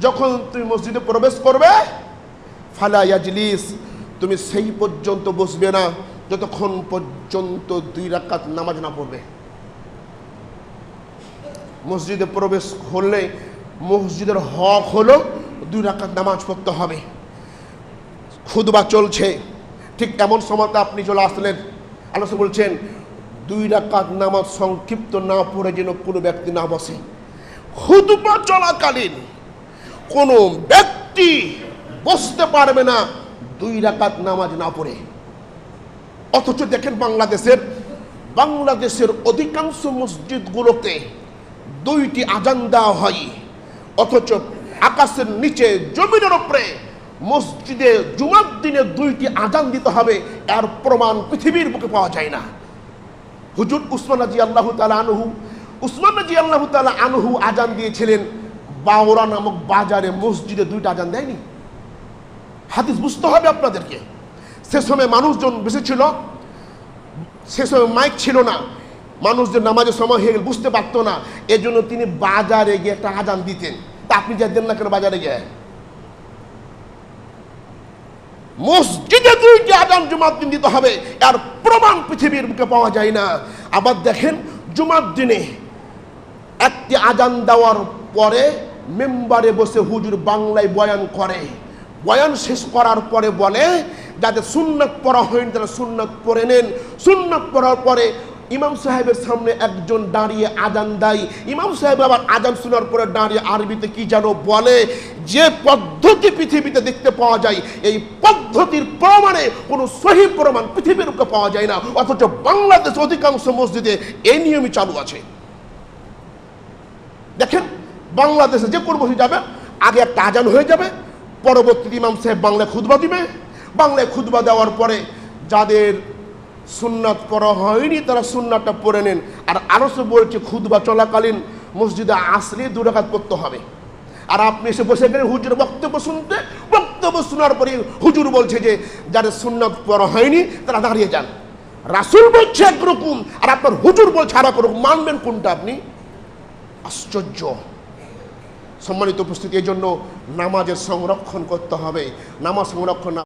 যখন তুমি মসজিদে প্রবেশ করবে ফালা ইয়াজলিস, তুমি সেই পর্যন্ত বসবে না যতক্ষণ পর্যন্ত 2 রাকাত নামাজ না পড়বে। মসজিদে প্রবেশ করলে মসজিদের হক হলো 2 রাকাত নামাজ পড়তে হবে। খুতবা চলছে, ঠিক এমন সময়তে আপনি চলে আসলেন, আল্লাহ বলছেন 2 রাকাত নামাজ সংক্ষিপ্ত না পড়ে যেন কোনো ব্যক্তি না বসে। খুতবা চলাকালীন কোনো ব্যক্তি বসতে পারবে না 2 রাকাত নামাজ না পড়ে। অথচ দেখেন বাংলাদেশের অধিকাংশ মসজিদগুলোতে 2টি আজান দেওয়া হয়, অথচ আকাশের নিচে জমিনের উপরে মসজিদে জুমার দিনে 2টি আজান দিতে হবে, এর প্রমাণ পৃথিবীর বুকে পাওয়া যায় না। হুজুর উসমান রাদিয়াল্লাহু তাআলা আনহু আজান দিয়েছিলেন বাওরা নামক বাজারে, মসজিদে 2টা আজান দেয়নি। হাদিস বুঝতে হবে আপনাদেরকে। সে সময় মানুষজন বেশি ছিল, সে সময় মাইক ছিল না, মানুষদের নামাজের সময় হয়ে গেলে বুঝতে পারতো না, এজন্য তিনি বাজারে গিয়ে একটা আজান দিতেন। তা আপনি যা দেন না কেন বাজারে গিয়ে? মসজিদে 2টি আজান জুমার দিন দিতে হবে, এর প্রমাণ পৃথিবীর বুকে পাওয়া যায় না। আবার দেখেন জুমার দিনে একটি আজান দেওয়ার পরে মেম্বারে বসে হুজুর বাংলায় বয়ান করে, বয়ান শেষ করার পরে বলে যাদের সুন্নাত পড়া হয়নি তারা সুন্নাত পড়ে নেন। সুন্নাত পড়ার পরে ইমাম সাহেবের সামনে একজন দাঁড়িয়ে আজান দেয়, ইমাম সাহেব আবার আজান শোনার পরে দাঁড়িয়ে আরবিতে কি যেন বলে। যে পদ্ধতি পৃথিবীতে দেখতে পাওয়া যায়, এই পদ্ধতির প্রমাণে কোনো সহি প্রমাণ পৃথিবীর উপরে পাওয়া যায় না, অথচ বাংলাদেশ অধিকাংশ মসজিদে এই নিয়মই চালু আছে। দেখেন বাংলাদেশে যে কোনো মসজিদ যাবে, আগে একটা আজান হয়ে যাবে, পরবর্তীতে ইমাম সাহেব বাংলায় খুতবা দিবে, বাংলায় খুতবা দেওয়ার পরে যাদের সুন্নাত পড়া হয়নি তারা সুন্নাতটা পড়ে নেন। আর আরো সে বলছে খুতবা চলাকালীন মসজিদে আসলে 2 রাকাত পড়তে হবে। আর আপনি এসে বসে গেলেন হুজুর বক্তব্য শুনতে, বক্তব্য শোনার পরে হুজুর বলছে যে যাদের সুন্নাত পড়া হয়নি তারা দাঁড়িয়ে যান। রাসূল বলছে একরকম আর আপনার হুজুর বলছে আর একরকম, মানবেন কোনটা আপনি? আশ্চর্য। সম্মানিত উপস্থিতি, এই জন্য নামাজের সংরক্ষণ করতে হবে। নামাজ সংরক্ষণ